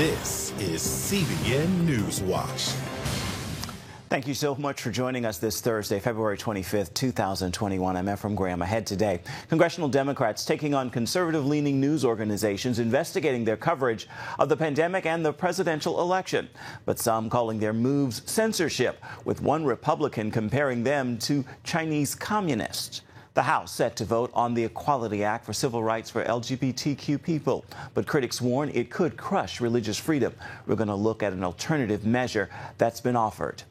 This is CBN NewsWatch. Thank you so much for joining us this Thursday, February 25th, 2021. I'm Ephraim Graham. Ahead today, congressional Democrats taking on conservative-leaning news organizations investigating their coverage of the pandemic and the presidential election, but some calling their moves censorship, with one Republican comparing them to Chinese communists. The House set to vote on the Equality Act for civil rights for LGBTQ people, but critics warn it could crush religious freedom. We're going to look at an alternative measure that's been offered.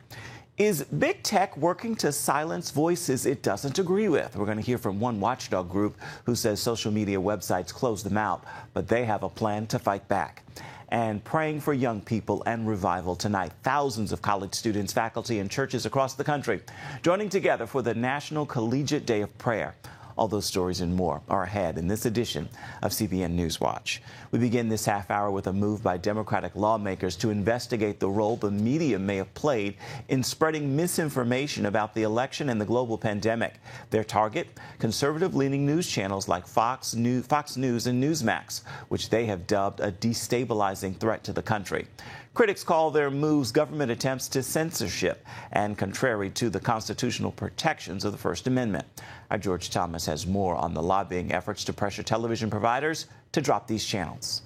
Is big tech working to silence voices it doesn't agree with? We're going to hear from one watchdog group who says social media websites close them out, but they have a plan to fight back. And praying for young people and revival tonight. Thousands of college students, faculty, and churches across the country joining together for the National Collegiate Day of Prayer. All those stories and more are ahead in this edition of CBN NewsWatch. We begin this half hour with a move by Democratic lawmakers to investigate the role the media may have played in spreading misinformation about the election and the global pandemic. Their target, conservative-leaning news channels like Fox News and Newsmax, which they have dubbed a destabilizing threat to the country. Critics call their moves government attempts to censorship and contrary to the constitutional protections of the First Amendment. Our George Thomas has more on the lobbying efforts to pressure television providers to drop these channels.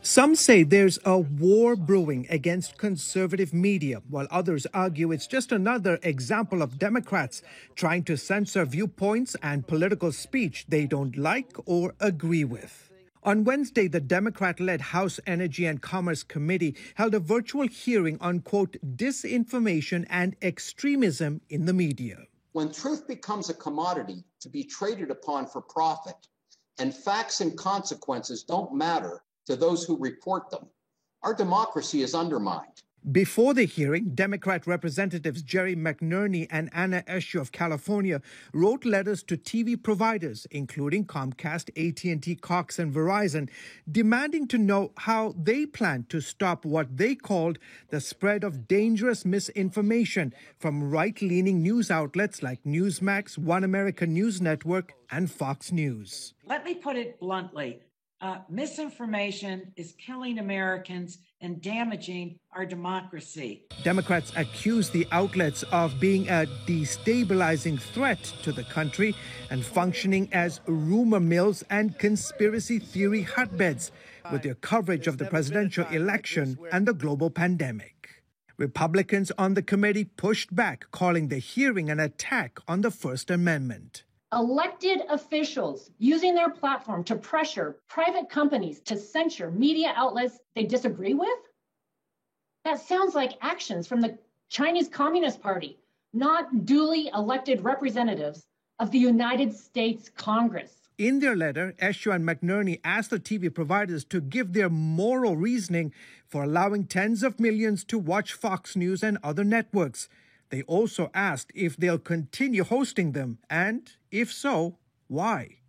Some say there's a war brewing against conservative media, while others argue it's just another example of Democrats trying to censor viewpoints and political speech they don't like or agree with. On Wednesday, the Democrat-led House Energy and Commerce Committee held a virtual hearing on, quote, disinformation and extremism in the media. When truth becomes a commodity to be traded upon for profit, and facts and consequences don't matter to those who report them, our democracy is undermined. Before the hearing, Democrat Representatives Jerry McNerney and Anna Eshoo of California wrote letters to TV providers, including COMCAST, AT&T, Cox, and Verizon, demanding to know how they plan to stop what they called the spread of dangerous misinformation from right-leaning news outlets like Newsmax, One America News Network, and Fox News. Let me put it bluntly. Misinformation is killing Americans and damaging our democracy. Democrats accuse the outlets of being a destabilizing threat to the country and functioning as rumor mills and conspiracy theory hotbeds with their coverage of the presidential election and the global pandemic. Republicans on the committee pushed back, calling the hearing an attack on the First Amendment. Elected officials using their platform to pressure private companies to censor media outlets they disagree with? That sounds like actions from the Chinese Communist Party, not duly elected representatives of the United States Congress. In their letter, Eshoo and McNerney asked the TV providers to give their moral reasoning for allowing tens of millions to watch Fox News and other networks. They also asked if they'll continue hosting them, and if so, why?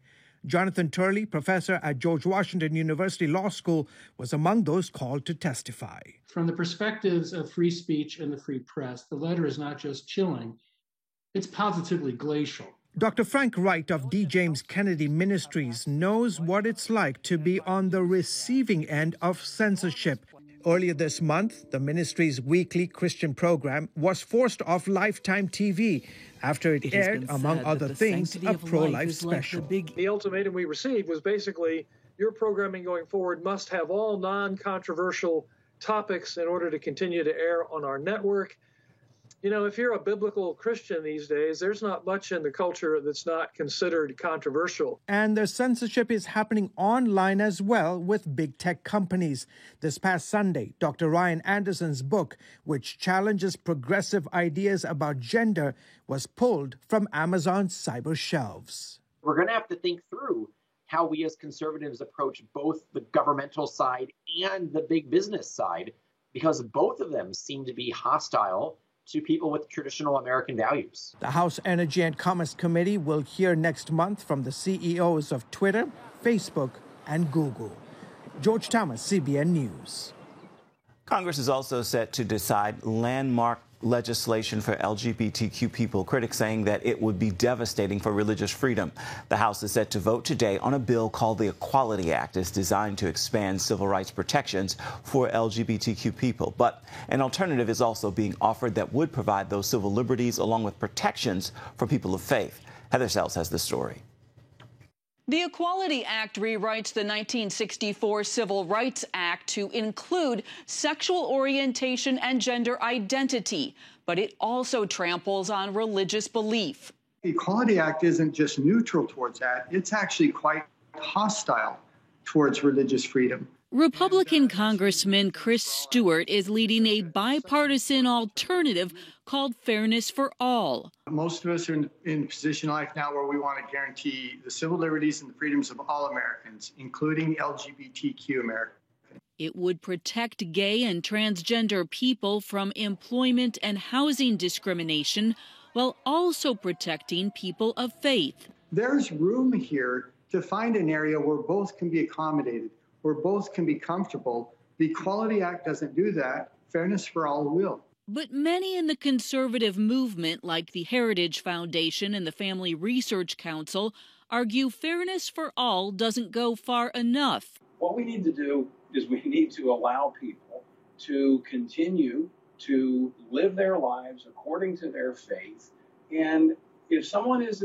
Jonathan Turley, professor at George Washington University Law School, was among those called to testify. From the perspectives of free speech and the free press, the letter is not just chilling, it's positively glacial. Dr. Frank Wright of D. James Kennedy Ministries knows what it's like to be on the receiving end of censorship. Earlier this month, the ministry's weekly Christian program was forced off Lifetime TV after it aired, among other things, a pro-life special. The ultimatum we received was basically, your programming going forward must have all non-controversial topics in order to continue to air on our network. You know, if you're a biblical Christian these days, there's not much in the culture that's not considered controversial. And the censorship is happening online as well with big tech companies. This past Sunday, Dr. Ryan Anderson's book, which challenges progressive ideas about gender, was pulled from Amazon's cyber shelves. We're going to have to think through how we as conservatives approach both the governmental side and the big business side, because both of them seem to be hostile to people with traditional American values. The House Energy and Commerce Committee will hear next month from the CEOs of Twitter, Facebook, and Google. George Thomas, CBN News. Congress is also set to decide landmark legislation for LGBTQ people, critics saying that it would be devastating for religious freedom. The House is set to vote today on a bill called the Equality Act. It's designed to expand civil rights protections for LGBTQ people. But an alternative is also being offered that would provide those civil liberties along with protections for people of faith. Heather Sells has the story. The Equality Act rewrites the 1964 Civil Rights Act to include sexual orientation and gender identity, but it also tramples on religious belief. The Equality Act isn't just neutral towards that, it's actually quite hostile towards religious freedom. Republican Congressman Chris Stewart is leading a bipartisan alternative called Fairness for All. Most of us are in a position in life now where we want to guarantee the civil liberties and the freedoms of all Americans, including LGBTQ Americans. It would protect gay and transgender people from employment and housing discrimination while also protecting people of faith. There's room here to find an area where both can be accommodated, where both can be comfortable. The Equality Act doesn't do that. Fairness for All will. But many in the conservative movement, like the Heritage Foundation and the Family Research Council, argue Fairness for All doesn't go far enough. What we need to do is we need to allow people to continue to live their lives according to their faith. And if someone is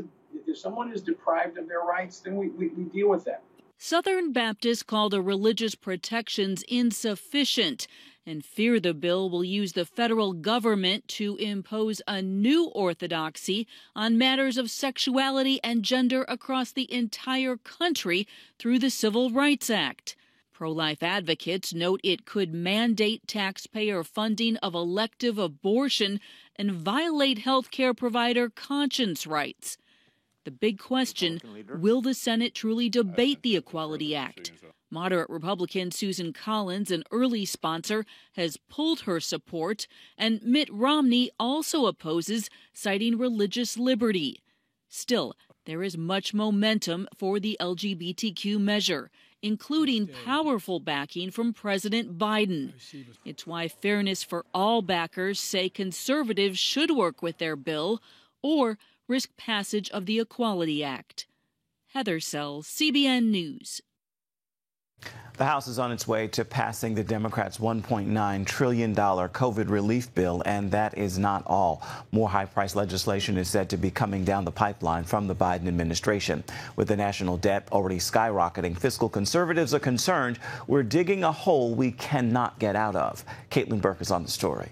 deprived of their rights, then we deal with that. Southern Baptists call the religious protections insufficient and fear the bill will use the federal government to impose a new orthodoxy on matters of sexuality and gender across the entire country through the Civil Rights Act. Pro-life advocates note it could mandate taxpayer funding of elective abortion and violate health care provider conscience rights. The big question, will the Senate truly debate the Equality Act? Moderate Republican Susan Collins, an early sponsor, has pulled her support, and Mitt Romney also opposes, citing religious liberty. Still, there is much momentum for the LGBTQ measure, including powerful backing from President Biden. It's why Fairness for All backers say conservatives should work with their bill or risk passage of the Equality Act. Heather Sells, CBN News. The House is on its way to passing the Democrats' $1.9 trillion COVID relief bill, and that is not all. More high-priced legislation is said to be coming down the pipeline from the Biden administration. With the national debt already skyrocketing, fiscal conservatives are concerned we're digging a hole we cannot get out of. Caitlin Burke is on the story.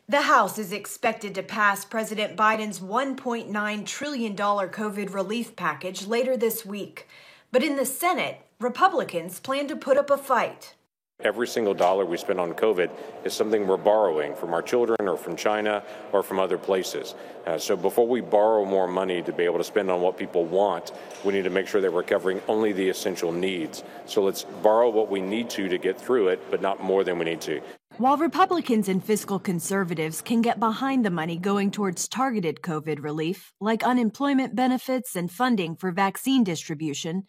The House is expected to pass President Biden's $1.9 trillion COVID relief package later this week. But in the Senate, Republicans plan to put up a fight. Every single dollar we spend on COVID is something we're borrowing from our children or from China or from other places. So before we borrow more money to be able to spend on what people want, we need to make sure that we're covering only the essential needs. So let's borrow what we need to get through it, but not more than we need to. While Republicans and fiscal conservatives can get behind the money going towards targeted COVID relief, like unemployment benefits and funding for vaccine distribution,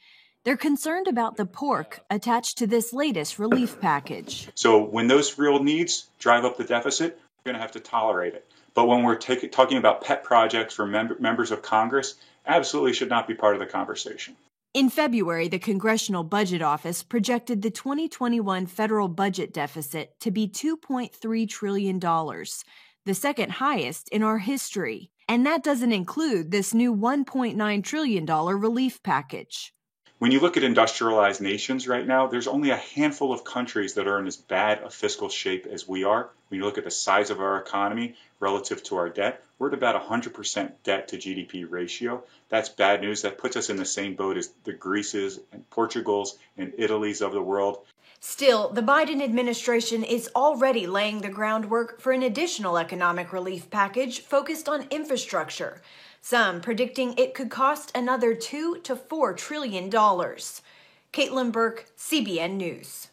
they're concerned about the pork attached to this latest relief package. So when those real needs drive up the deficit, we're going to have to tolerate it. But when we're talking about pet projects for members of Congress, absolutely should not be part of the conversation. In February, the Congressional Budget Office projected the 2021 federal budget deficit to be $2.3 trillion, the second highest in our history. And that doesn't include this new $1.9 trillion relief package. When you look at industrialized nations right now, there's only a handful of countries that are in as bad a fiscal shape as we are. When you look at the size of our economy relative to our debt, we're at about 100% debt to GDP ratio. That's bad news. That puts us in the same boat as the Greece's and Portugal's and Italy's of the world. Still, the Biden administration is already laying the groundwork for an additional economic relief package focused on infrastructure. Some predicting it could cost another $2 to $4 trillion. Caitlin Burke, CBN News.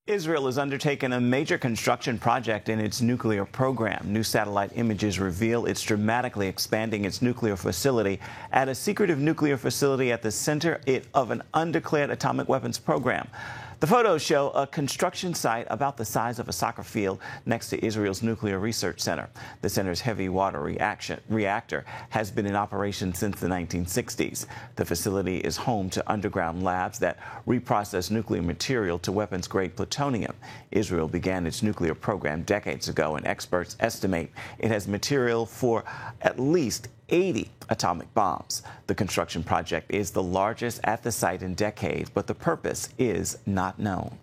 Israel has undertaken a major construction project in its nuclear program. New satellite images reveal it's dramatically expanding its nuclear facility at a secretive nuclear facility at the center of an undeclared atomic weapons program. The photos show a construction site about the size of a soccer field next to Israel's nuclear research center. The center's heavy water reactor has been in operation since the 1960s. The facility is home to underground labs that reprocess nuclear material to weapons-grade plutonium. Israel began its nuclear program decades ago, and experts estimate it has material for at least 80 atomic bombs. The construction project is the largest at the site in decades, but the purpose is not known.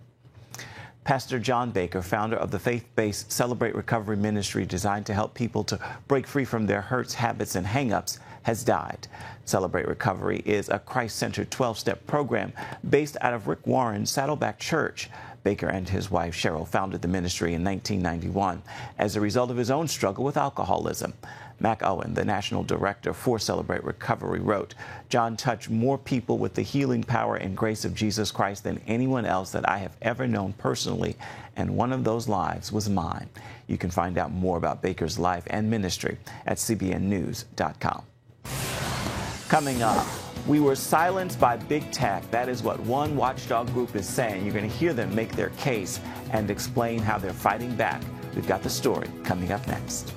Pastor John Baker, founder of the faith-based Celebrate Recovery ministry designed to help people to break free from their hurts, habits, and hang-ups, has died. Celebrate Recovery is a Christ-centered 12-step program based out of Rick Warren's Saddleback Church. Baker and his wife Cheryl founded the ministry in 1991 as a result of his own struggle with alcoholism. Mac Owen, the national director for Celebrate Recovery, wrote, "John touched more people with the healing power and grace of Jesus Christ than anyone else that I have ever known personally, and one of those lives was mine." You can find out more about Baker's life and ministry at cbnnews.com. Coming up, we were silenced by big tech. That is what one watchdog group is saying. You're going to hear them make their case and explain how they're fighting back. We've got the story coming up next.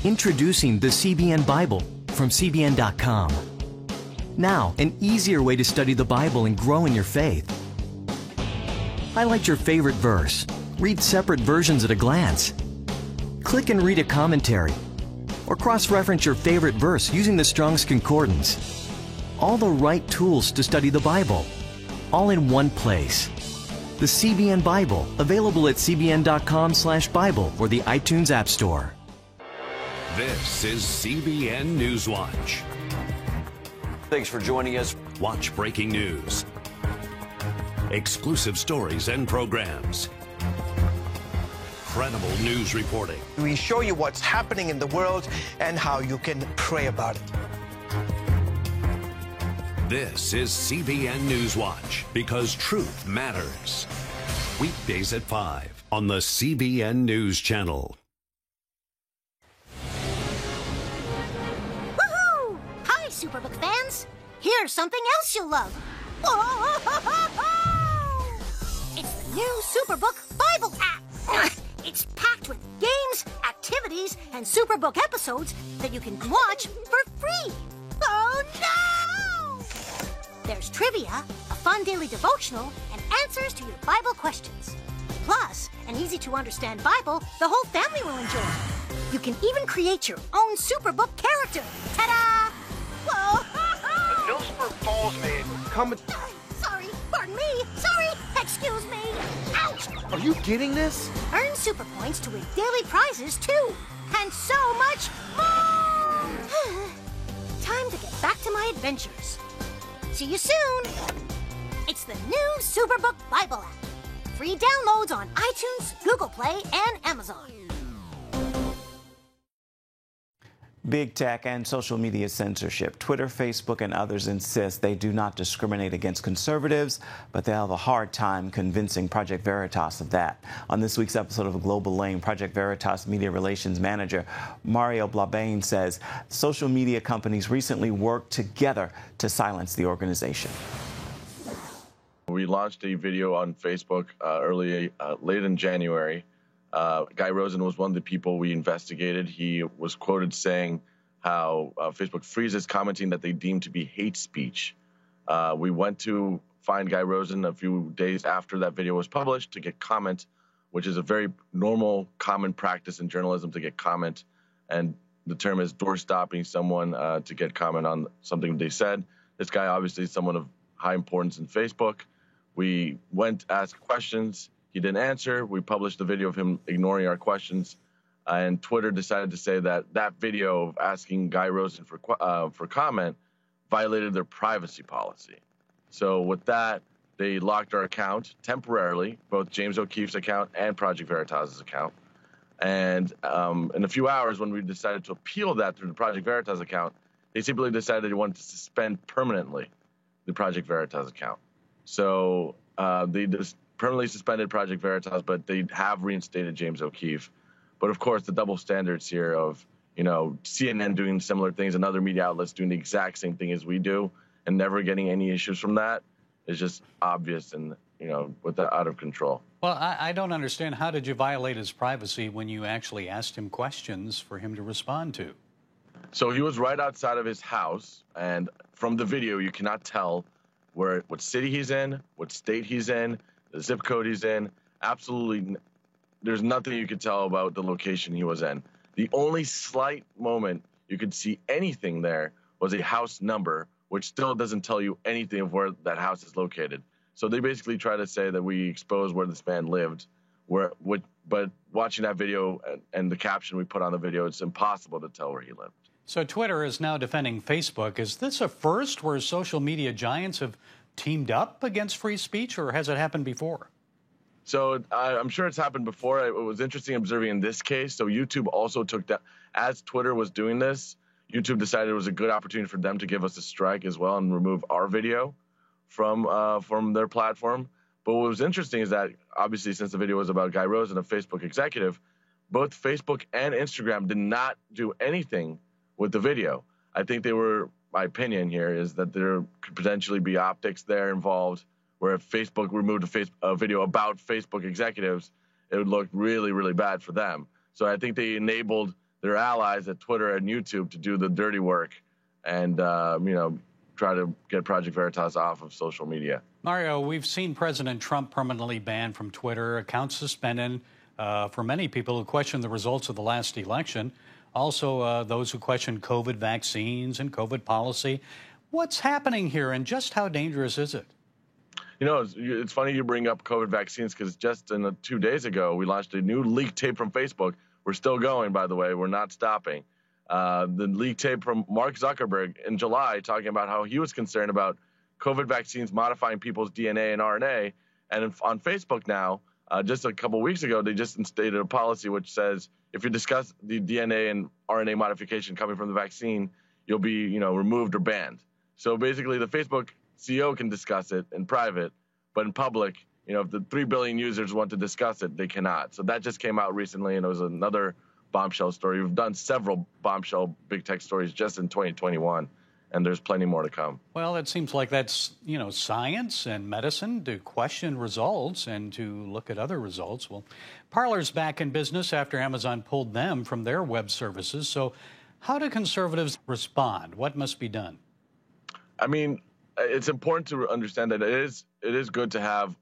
Introducing the CBN Bible from CBN.com. Now, an easier way to study the Bible and grow in your faith. Highlight your favorite verse. Read separate versions at a glance. Click and read a commentary. Or cross-reference your favorite verse using the Strong's Concordance. All the right tools to study the Bible, all in one place. The CBN Bible, available at cbn.com/Bible or the iTunes App Store. This is CBN NewsWatch. Thanks for joining us. Watch breaking news, exclusive stories and programs, credible news reporting. We show you what's happening in the world and how you can pray about it. This is CBN NewsWatch, because truth matters. Weekdays at 5 on the CBN News Channel. Superbook fans, here's something else you'll love. It's the new Superbook Bible app. It's packed with games, activities, and Superbook episodes that you can watch for free. Oh no! There's trivia, a fun daily devotional, and answers to your Bible questions. Plus, an easy-to-understand Bible the whole family will enjoy. You can even create your own Superbook character. Ta-da! Whoa! Millsburg Falls man, come. Sorry, pardon me. Sorry, excuse me. Ouch! Are you getting this? Earn super points to win daily prizes too, and so much more. Time to get back to my adventures. See you soon. It's the new Superbook Bible app. Free downloads on iTunes, Google Play, and Amazon. Big tech and social media censorship. Twitter, Facebook, and others insist they do not discriminate against conservatives, but they have a hard time convincing Project Veritas of that. On this week's episode of Global Lane, Project Veritas Media Relations Manager Mario Blabane says social media companies recently worked together to silence the organization. We launched a video on Facebook late in January. Guy Rosen was one of the people we investigated. He was quoted saying how Facebook freezes commenting that they deem to be hate speech. We went to find Guy Rosen a few days after that video was published to get comment, which is a very normal, common practice in journalism to get comment. And the term is door stopping someone to get comment on something they said. This guy obviously is someone of high importance in Facebook. We went to ask questions. He didn't answer. We published a video of him ignoring our questions, and Twitter decided to say that video of asking Guy Rosen for comment violated their privacy policy. So with that, they locked our account temporarily, both James O'Keefe's account and Project Veritas' account. And in a few hours, when we decided to appeal that through the Project Veritas account, they simply decided they wanted to suspend permanently the Project Veritas account. So they just permanently suspended Project Veritas, but they have reinstated James O'Keefe. But of course, the double standards here of, CNN doing similar things and other media outlets doing the exact same thing as we do and never getting any issues from that is just obvious and, out of control. Well, I don't understand. How did you violate his privacy when you actually asked him questions for him to respond to? So he was right outside of his house, and from the video, you cannot tell what city he's in, what state he's in, the zip code he's in. Absolutely, there's nothing you could tell about the location he was in. The only slight moment you could see anything there was a house number, which still doesn't tell you anything of where that house is located. So they basically try to say that we exposed where this man lived, but watching that video and the caption we put on the video, it's impossible to tell where he lived. So Twitter is now defending Facebook. Is this a first where social media giants have teamed up against free speech, or has it happened before? So I'm sure it's happened before. It was interesting observing in this case. So YouTube also took that, as Twitter was doing this, YouTube decided it was a good opportunity for them to give us a strike as well and remove our video from their platform. But what was interesting is that, obviously, since the video was about Guy Rosen, a Facebook executive, both Facebook and Instagram did not do anything with the video. I think my opinion here is that there could potentially be optics there involved, where if Facebook removed a video about Facebook executives, it would look really, really bad for them. So I think they enabled their allies at Twitter and YouTube to do the dirty work and, try to get Project Veritas off of social media. Mario, we've seen President Trump permanently banned from Twitter, accounts suspended for many people who question the results of the last election. Also, those who question COVID vaccines and COVID policy. What's happening here, and just how dangerous is it? It's funny you bring up COVID vaccines, because just 2 days ago, we launched a new leaked tape from Facebook. We're still going, by the way. We're not stopping. The leaked tape from Mark Zuckerberg in July talking about how he was concerned about COVID vaccines modifying people's DNA and RNA. And on Facebook now, just a couple weeks ago, they just instated a policy which says if you discuss the DNA and RNA modification coming from the vaccine, you'll be, removed or banned. So basically, the Facebook CEO can discuss it in private, but in public, if the 3 billion users want to discuss it, they cannot. So that just came out recently, and it was another bombshell story. We've done several bombshell big tech stories just in 2021, and there's plenty more to come. Well, it seems like that's, science and medicine to question results and to look at other results. Well, Parler's back in business after Amazon pulled them from their web services. So how do conservatives respond? What must be done? I mean, it's important to understand that it is good to have,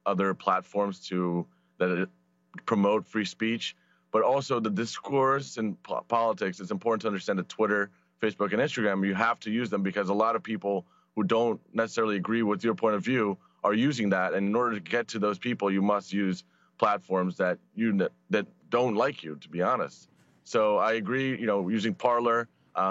other platforms that promote free speech. But also the discourse and politics, it's important to understand that Twitter, Facebook, and Instagram, you have to use them because a lot of people who don't necessarily agree with your point of view are using that. And in order to get to those people, you must use platforms that don't like you, to be honest. So I agree, using Parler.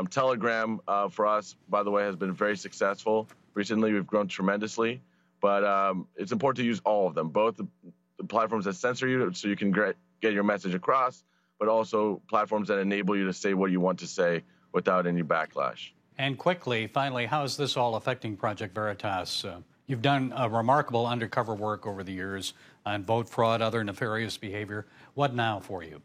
Telegram, for us, by the way, has been very successful. Recently, we've grown tremendously. But it's important to use all of them, both the platforms that censor you so you can get your message across, but also platforms that enable you to say what you want to say without any backlash. And quickly, finally, how is this all affecting Project Veritas? You've done remarkable undercover work over the years on vote fraud, other nefarious behavior. What now for you?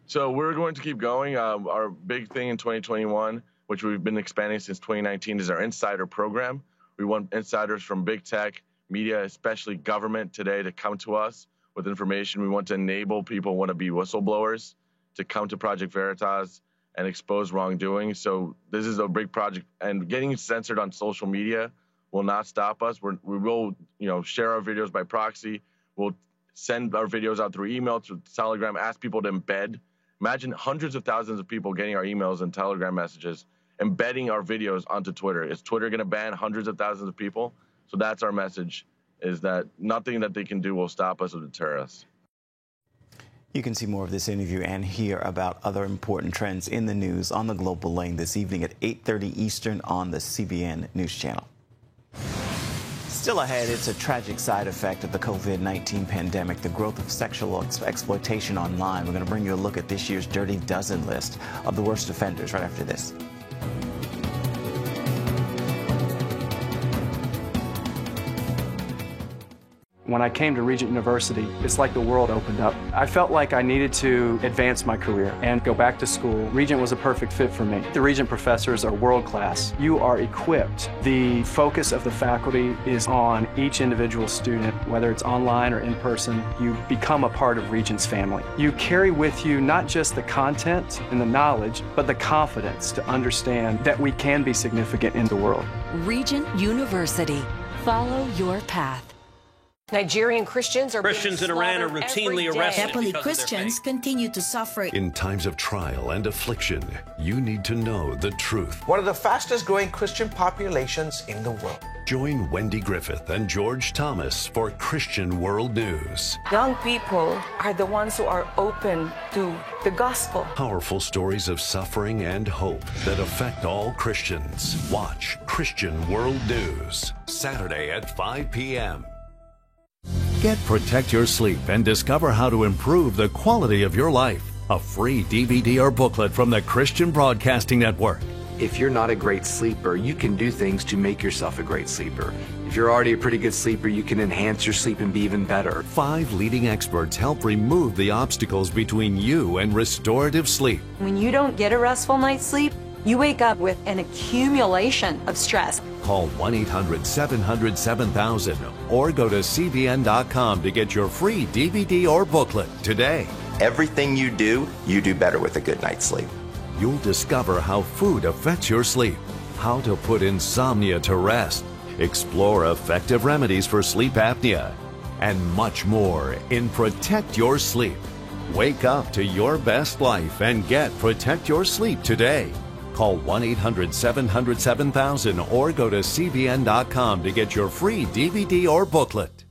So we're going to keep going. Our big thing in 2021, which we've been expanding since 2019, is our insider program. We want insiders from big tech, media, especially government today, to come to us with information. We want to enable people who want to be whistleblowers to come to Project Veritas and expose wrongdoing. So this is a big project, and getting censored on social media will not stop us. We will, share our videos by proxy. We'll send our videos out through email, through Telegram, ask people to embed. Imagine hundreds of thousands of people getting our emails and Telegram messages, embedding our videos onto Twitter. Is Twitter going to ban hundreds of thousands of people? So that's our message, is that nothing that they can do will stop us or deter us. You can see more of this interview and hear about other important trends in the news on the Global Lane this evening at 8:30 Eastern on the CBN News Channel. Still ahead, it's a tragic side effect of the COVID-19 pandemic, the growth of sexual exploitation online. We're going to bring you a look at this year's Dirty Dozen list of the worst offenders right after this. When I came to Regent University, it's like the world opened up. I felt like I needed to advance my career and go back to school. Regent was a perfect fit for me. The Regent professors are world class. You are equipped. The focus of the faculty is on each individual student, whether it's online or in person. You become a part of Regent's family. You carry with you not just the content and the knowledge, but the confidence to understand that we can be significant in the world. Regent University. Follow your path. Nigerian Christians in Iran are routinely arrested. Catholic Christians continue to suffer. In times of trial and affliction, you need to know the truth. One of the fastest growing Christian populations in the world. Join Wendy Griffith and George Thomas for Christian World News. Young people are the ones who are open to the gospel. Powerful stories of suffering and hope that affect all Christians. Watch Christian World News, Saturday at 5 p.m. Get Protect Your Sleep and discover how to improve the quality of your life. A free DVD or booklet from the Christian Broadcasting Network. If you're not a great sleeper, you can do things to make yourself a great sleeper. If you're already a pretty good sleeper, you can enhance your sleep and be even better. 5 leading experts help remove the obstacles between you and restorative sleep. When you don't get a restful night's sleep, you wake up with an accumulation of stress. Call 1-800-700-7000 or go to CBN.com to get your free DVD or booklet today. Everything you do better with a good night's sleep. You'll discover how food affects your sleep, how to put insomnia to rest, explore effective remedies for sleep apnea, and much more in Protect Your Sleep. Wake up to your best life and get Protect Your Sleep today. Call 1-800-700-7000 or go to CBN.com to get your free DVD or booklet.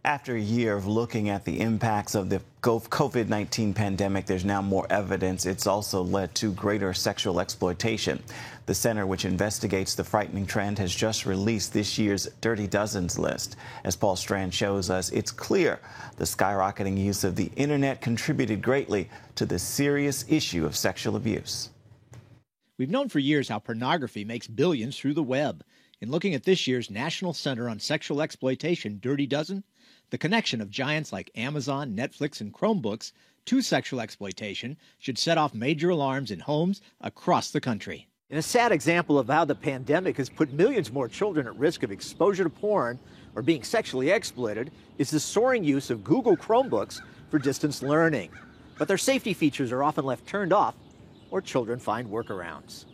After a year of looking at the impacts of the COVID-19 pandemic, there's now more evidence it's also led to greater sexual exploitation. The center which investigates the frightening trend has just released this year's Dirty Dozens list. As Paul Strand shows us, it's clear the skyrocketing use of the internet contributed greatly to the serious issue of sexual abuse. We've known for years how pornography makes billions through the web. In looking at this year's National Center on Sexual Exploitation Dirty Dozen, the connection of giants like Amazon, Netflix, and Chromebooks to sexual exploitation should set off major alarms in homes across the country. In a sad example of how the pandemic has put millions more children at risk of exposure to porn or being sexually exploited is the soaring use of Google Chromebooks for distance learning. But their safety features are often left turned off, or children find workarounds.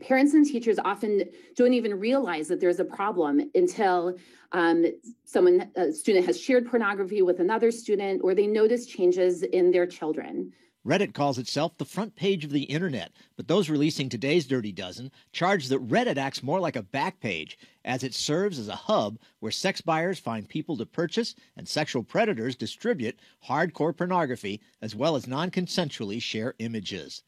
Parents and teachers often don't even realize that there's a problem until a student has shared pornography with another student or they notice changes in their children. Reddit calls itself the front page of the internet, but those releasing today's Dirty Dozen charge that Reddit acts more like a back page, as it serves as a hub where sex buyers find people to purchase and sexual predators distribute hardcore pornography as well as non-consensually share images.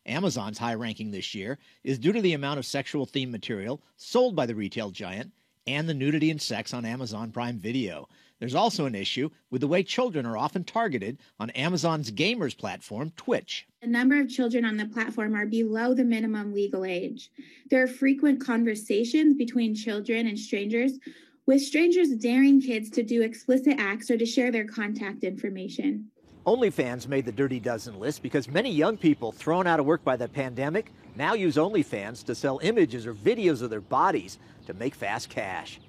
Amazon's high ranking this year is due to the amount of sexual-themed material sold by the retail giant and the nudity and sex on Amazon Prime Video. There's also an issue with the way children are often targeted on Amazon's gamers platform, Twitch. The number of children on the platform are below the minimum legal age. There are frequent conversations between children and strangers, with strangers daring kids to do explicit acts or to share their contact information. OnlyFans made the Dirty Dozen list because many young people thrown out of work by the pandemic now use OnlyFans to sell images or videos of their bodies to make fast cash.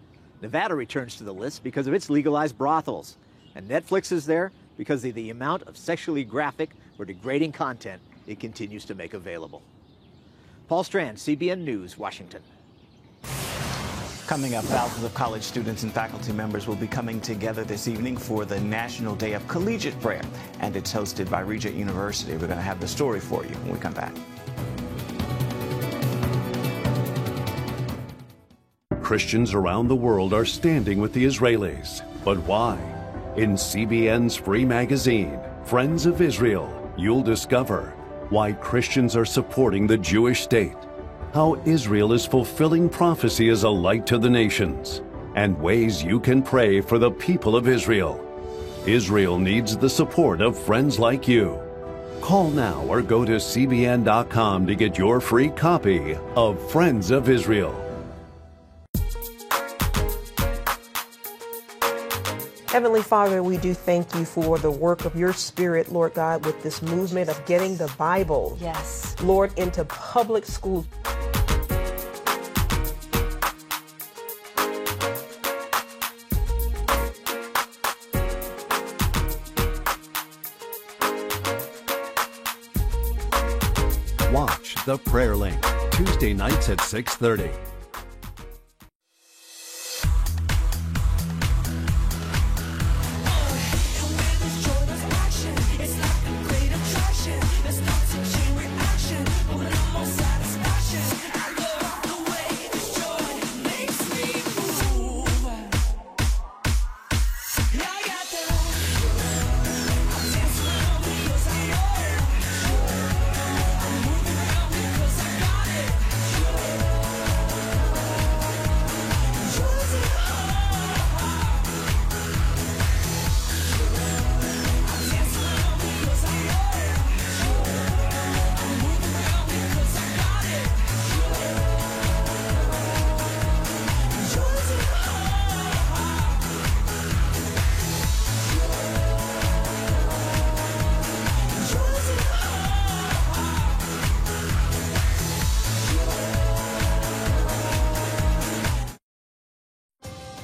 Nevada returns to the list because of its legalized brothels. And Netflix is there because of the amount of sexually graphic or degrading content it continues to make available. Paul Strand, CBN News, Washington. Coming up, thousands of college students and faculty members will be coming together this evening for the National Day of Collegiate Prayer, and it's hosted by Regent University. We're going to have the story for you when we come back. Christians around the world are standing with the Israelis. But why? In CBN's free magazine, Friends of Israel, you'll discover why Christians are supporting the Jewish state, how Israel is fulfilling prophecy as a light to the nations, and ways you can pray for the people of Israel. Israel needs the support of friends like you. Call now or go to cbn.com to get your free copy of Friends of Israel. Heavenly Father, we do thank you for the work of your Spirit, Lord God, with this movement of getting the Bible, yes, Lord, into public schools. Watch The Prayer Link, Tuesday nights at 6:30.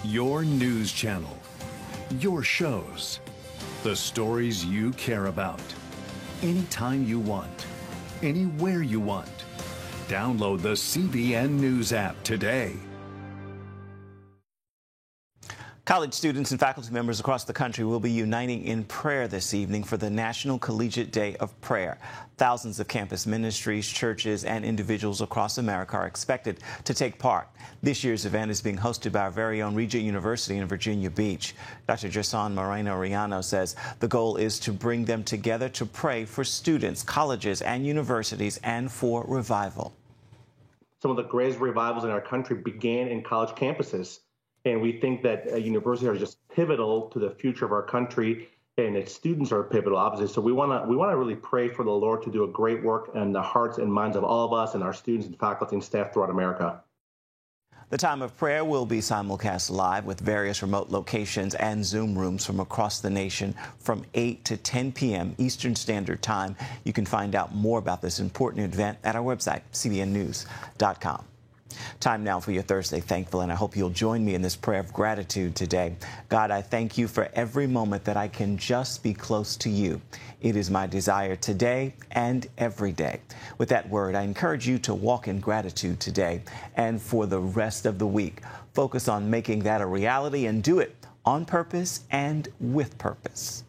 Your news channel, your shows, the stories you care about. Anytime you want, anywhere you want. Download the CBN News app today. College students and faculty members across the country will be uniting in prayer this evening for the National Collegiate Day of Prayer. Thousands of campus ministries, churches, and individuals across America are expected to take part. This year's event is being hosted by our very own Regent University in Virginia Beach. Dr. Jason Moreno-Riano says the goal is to bring them together to pray for students, colleges, and universities, and for revival. Some of the greatest revivals in our country began in college campuses. And we think that universities are just pivotal to the future of our country, and its students are pivotal, obviously. So we want to really pray for the Lord to do a great work in the hearts and minds of all of us and our students and faculty and staff throughout America. The time of prayer will be simulcast live with various remote locations and Zoom rooms from across the nation from 8 to 10 p.m. Eastern Standard Time. You can find out more about this important event at our website, cbnnews.com. Time now for your Thursday Thankful, and I hope you'll join me in this prayer of gratitude today. God, I thank you for every moment that I can just be close to you. It is my desire today and every day. With that word, I encourage you to walk in gratitude today and for the rest of the week. Focus on making that a reality and do it on purpose and with purpose.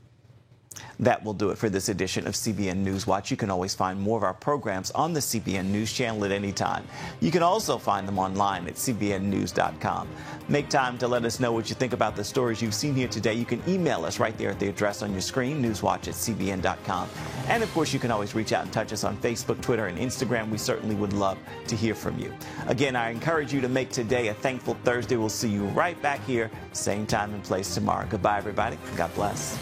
That will do it for this edition of CBN NewsWatch. You can always find more of our programs on the CBN News Channel at any time. You can also find them online at cbnnews.com. Make time to let us know what you think about the stories you've seen here today. You can email us right there at the address on your screen, newswatch@cbn.com. And, of course, you can always reach out and touch us on Facebook, Twitter, and Instagram. We certainly would love to hear from you. Again, I encourage you to make today a thankful Thursday. We'll see you right back here, same time and place tomorrow. Goodbye, everybody. God bless.